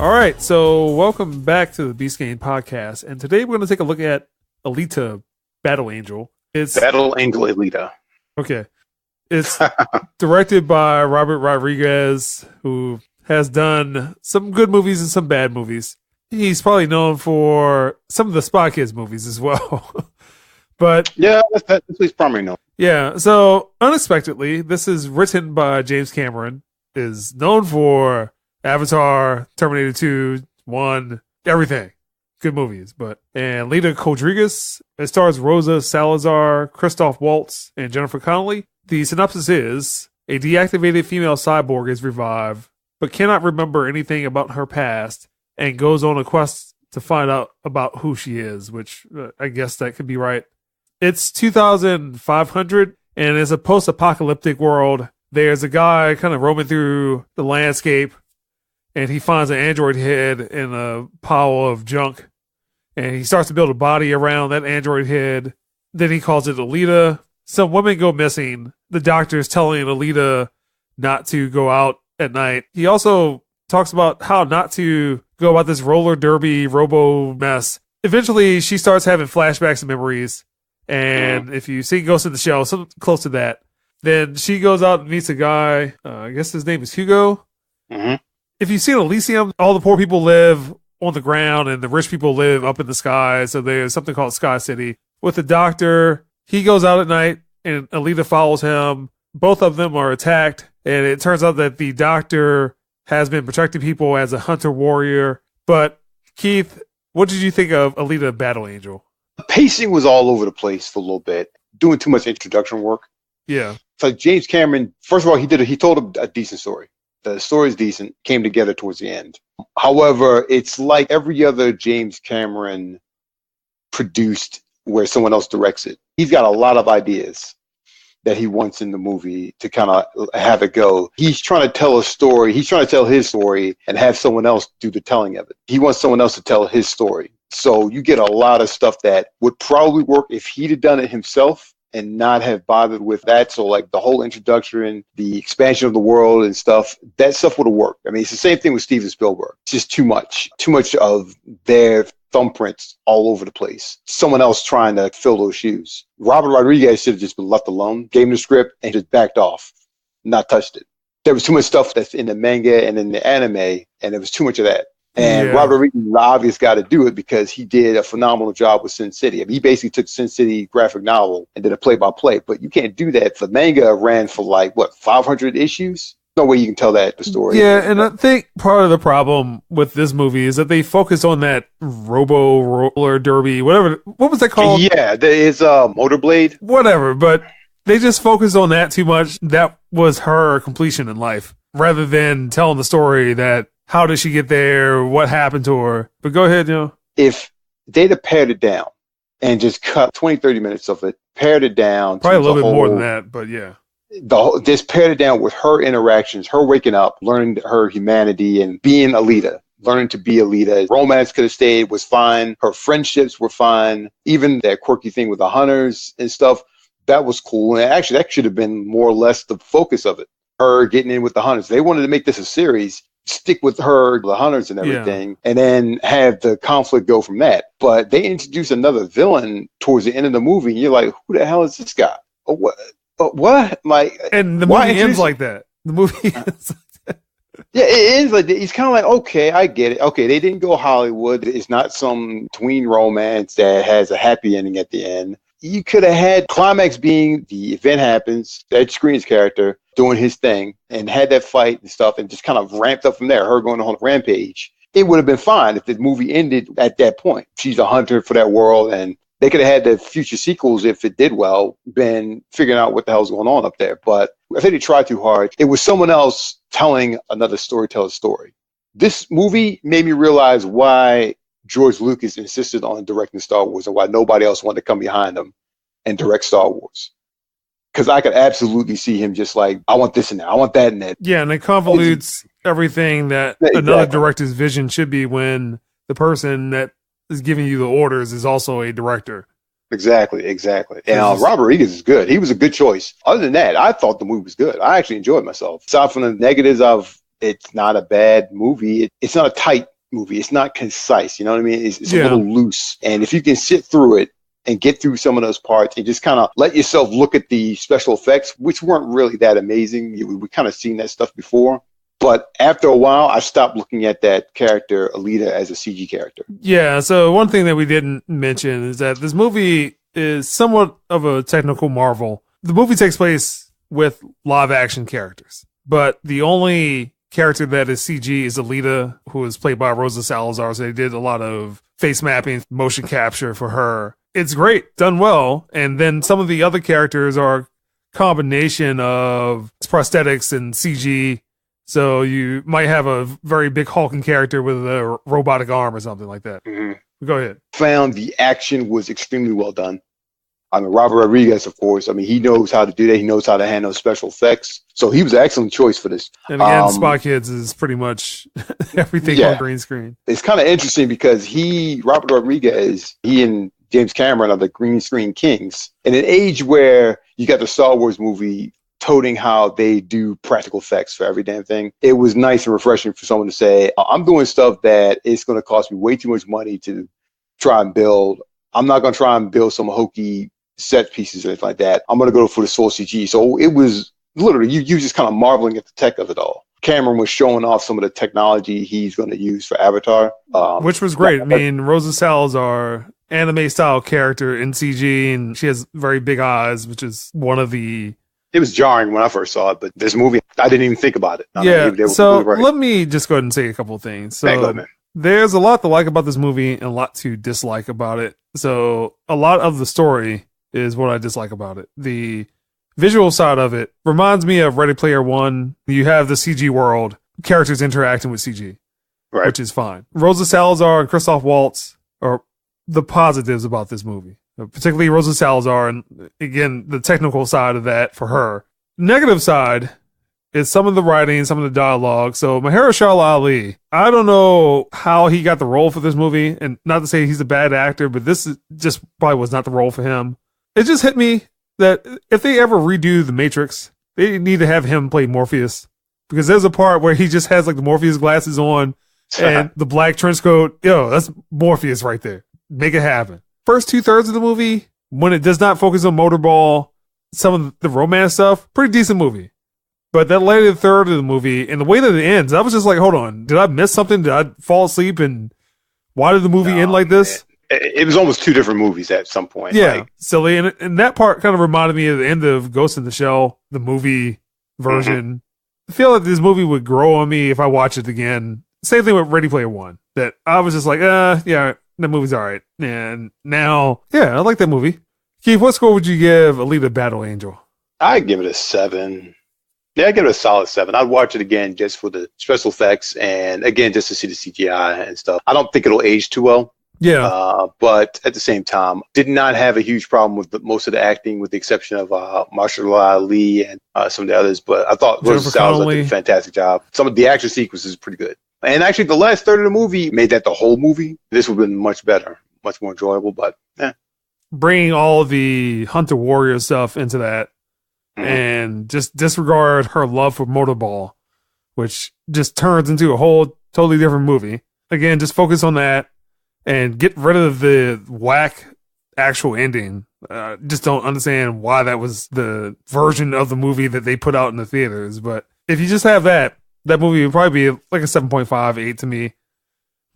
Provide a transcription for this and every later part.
All right, so welcome back to the Beast Game podcast, and today we're going to take a look at Alita, Battle Angel. It's Battle Angel Alita. Okay. It's directed by Robert Rodriguez, who has done some good movies and some bad movies. He's probably known for some of the Spy Kids movies as well. But yeah, that's he's primarily known. Yeah, so unexpectedly, this is written by James Cameron, is known for Avatar, Terminator 2, 1, everything. Good movies. And Lita Rodriguez. It stars Rosa Salazar, Christoph Waltz, and Jennifer Connelly. The synopsis is, a deactivated female cyborg is revived, but cannot remember anything about her past, and goes on a quest to find out about who she is, which I guess that could be right. It's 2,500, and it's a post-apocalyptic world. There's a guy kind of roaming through the landscape, and he finds an android head in a pile of junk. And he starts to build a body around that android head. Then he calls it Alita. Some women go missing. The doctor is telling Alita not to go out at night. He also talks about how not to go about this roller derby robo mess. Eventually, she starts having flashbacks and memories. And if you see Ghost in the Shell, something close to that, then she goes out and meets a guy. I guess his name is Hugo. Mm-hmm. If you see Elysium, all the poor people live on the ground and the rich people live up in the sky. So there's something called Sky City. With the doctor, he goes out at night and Alita follows him. Both of them are attacked. And it turns out that the doctor has been protecting people as a hunter warrior. But Keith, what did you think of Alita Battle Angel? The pacing was all over the place for a little bit, doing too much introduction work. Yeah. It's like James Cameron, first of all, he told a decent story. The story is decent, came together towards the end. However, it's like every other James Cameron produced where someone else directs it. He's got a lot of ideas that he wants in the movie to kind of have it go. He's trying to tell a story. He's trying to tell his story and have someone else do the telling of it. He wants someone else to tell his story. So you get a lot of stuff that would probably work if he'd have done it himself and not have bothered with that. So like the whole introduction, the expansion of the world and stuff, that stuff would have worked. I mean, it's the same thing with Steven Spielberg. It's just too much of their thumbprints all over the place. Someone else trying to fill those shoes. Robert Rodriguez should have just been left alone, gave him the script and just backed off, not touched it. There was too much stuff that's in the manga and in the anime, and there was too much of that. And Robert Rodriguez obviously got to do it because he did a phenomenal job with Sin City. I mean, he basically took Sin City graphic novel and did a play-by-play. But you can't do that. The manga ran for 500 issues? No way you can tell that the story. Yeah, and I think part of the problem with this movie is that they focus on that robo roller derby, whatever. What was that called? Yeah, it's Motorblade. Whatever, but they just focused on that too much. That was her completion in life, rather than telling the story that how did she get there, what happened to her. But go ahead, If they'd have pared it down and just cut 20, 30 minutes of it, pared it down. Probably a little bit more than that, but yeah. Just pared it down with her interactions, her waking up, learning her humanity and being Alita, learning to be Alita. Romance could have stayed, was fine. Her friendships were fine. Even that quirky thing with the hunters and stuff, that was cool. And actually, that should have been more or less the focus of it. Her getting in with the hunters. They wanted to make this a series, stick with her, the hunters and everything, and then have the conflict go from that. But they introduced another villain towards the end of the movie, and you're like, who the hell is this guy? Oh, what? What? And the movie ends like that. The movie ends like that. Yeah, it is like that. He's kind of like, okay, I get it. Okay, they didn't go Hollywood. It's not some tween romance that has a happy ending at the end. You could have had climax being the event happens, Ed Screen's character doing his thing, and had that fight and stuff, and just kind of ramped up from there, her going on a rampage. It would have been fine if the movie ended at that point. She's a hunter for that world, and they could have had the future sequels, if it did well, been figuring out what the hell's going on up there. But I think they tried too hard. It was someone else telling another storyteller's story. This movie made me realize why George Lucas insisted on directing Star Wars and why nobody else wanted to come behind him and direct Star Wars. Because I could absolutely see him just like, I want this in there, I want that in there. Yeah, and it convolutes everything that another director's vision should be when the person that is giving you the orders is also a director. Exactly. And Robert Rodriguez is good. He was a good choice. Other than that, I thought the movie was good. I actually enjoyed myself. Aside from the negatives of it's not a bad movie, it's not a tight movie. It's not concise. You know what I mean? It's a little loose. And if you can sit through it and get through some of those parts and just kind of let yourself look at the special effects, which weren't really that amazing. We kind of seen that stuff before. But after a while, I stopped looking at that character, Alita, as a CG character. Yeah, so one thing that we didn't mention is that this movie is somewhat of a technical marvel. The movie takes place with live action characters, but the only character that is CG is Alita, who is played by Rosa Salazar. So they did a lot of face mapping, motion capture for her. It's great, done well. And then some of the other characters are a combination of prosthetics and CG. So you might have a very big hulking character with a robotic arm or something like that. Mm-hmm. Go ahead. Found the action was extremely well done. I mean, Robert Rodriguez, of course. I mean, he knows how to do that. He knows how to handle special effects. So he was an excellent choice for this. And again, Spy Kids is pretty much everything on green screen. It's kind of interesting because Robert Rodriguez, he and James Cameron are the green screen kings. In an age where you got the Star Wars movie toting how they do practical effects for every damn thing, it was nice and refreshing for someone to say, I'm doing stuff that it's going to cost me way too much money to try and build. I'm not going to try and build some hokey set pieces or anything like that. I'm going to go for the full CG. So it was literally, you just kind of marveling at the tech of it all. Cameron was showing off some of the technology he's going to use for Avatar. Which was great. I mean, Rosa Salazar, anime style character in CG, and she has very big eyes, which is one of the... It was jarring when I first saw it, but this movie, I didn't even think about it. So let me just go ahead and say a couple of things. So there's a lot to like about this movie and a lot to dislike about it. So a lot of the story is what I dislike about it. The visual side of it reminds me of Ready Player One. You have the CG world, characters interacting with CG, right, which is fine. Rosa Salazar and Christoph Waltz are the positives about this movie, particularly Rosa Salazar, and again, the technical side of that for her. Negative side is some of the writing, some of the dialogue. So Mahershala Ali, I don't know how he got the role for this movie, and not to say he's a bad actor, but this just probably was not the role for him. It just hit me that if they ever redo The Matrix, they need to have him play Morpheus, because there's a part where he just has like the Morpheus glasses on and the black trench coat. Yo, that's Morpheus right there. Make it happen. First 2/3 of the movie, when it does not focus on Motorball, some of the romance stuff, pretty decent movie. But that later third of the movie and the way that it ends, I was just like, hold on, did I miss something? Did I fall asleep? And why did the movie end like this? It was almost two different movies at some point. Yeah, silly. And that part kind of reminded me of the end of Ghost in the Shell, the movie version. Mm-hmm. I feel like this movie would grow on me if I watch it again. Same thing with Ready Player One. That I was just like, yeah, that movie's all right. And now, yeah, I like that movie. Keith, what score would you give Alita Battle Angel? I'd give it a 7. Yeah, I'd give it a solid 7. I'd watch it again just for the special effects and, again, just to see the CGI and stuff. I don't think it'll age too well. Yeah. But at the same time, did not have a huge problem with most of the acting, with the exception of Mahershala Ali and some of the others. But I thought Rosa Salazar did a fantastic job. Some of the action sequences pretty good. And actually, the last third of the movie made that the whole movie. This would have been much better, much more enjoyable, but bringing all the Hunter Warrior stuff into that and just disregard her love for Motorball, which just turns into a whole totally different movie. Again, just focus on that and get rid of the whack actual ending. Just don't understand why that was the version of the movie that they put out in the theaters. But if you just have that movie would probably be like a 7.5, 8 to me.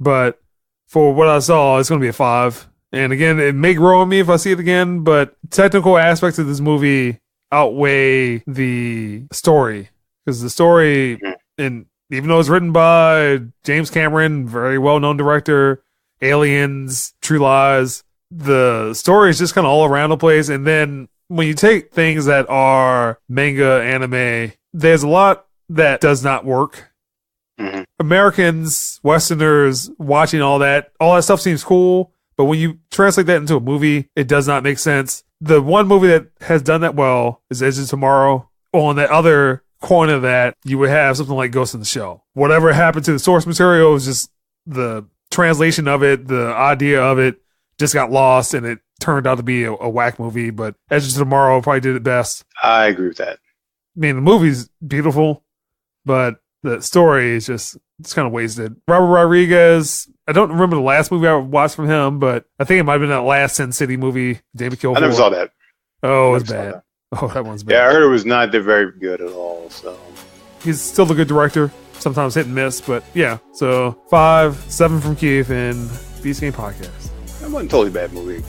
But for what I saw, it's going to be a 5. And again, it may grow on me if I see it again, but technical aspects of this movie outweigh the story. Because the story, and even though it's written by James Cameron, very well-known director, Aliens, True Lies, the story is just kind of all around the place. And then when you take things that are manga, anime, there's a lot that does not work. Americans, Westerners, watching all that stuff seems cool, but when you translate that into a movie, it does not make sense. The one movie that has done that well is Edge of Tomorrow. On that other corner of that, you would have something like Ghost in the Shell. Whatever happened to the source material is just the translation of it, the idea of it just got lost, and it turned out to be a whack movie. But Edge of Tomorrow probably did it best. I agree with that. I mean, the movie's beautiful, but the story is just it's kind of wasted. Robert Rodriguez, I don't remember the last movie I watched from him, but I think it might have been that last Sin City movie, David Kill. I never saw that. Oh, it was bad. Oh, that one's bad. Yeah, I heard it was not very good at all. So he's still a good director. Sometimes hit and miss, but yeah. So 5, 7 from Keith, and Beast Game Podcast. That wasn't a totally bad movie.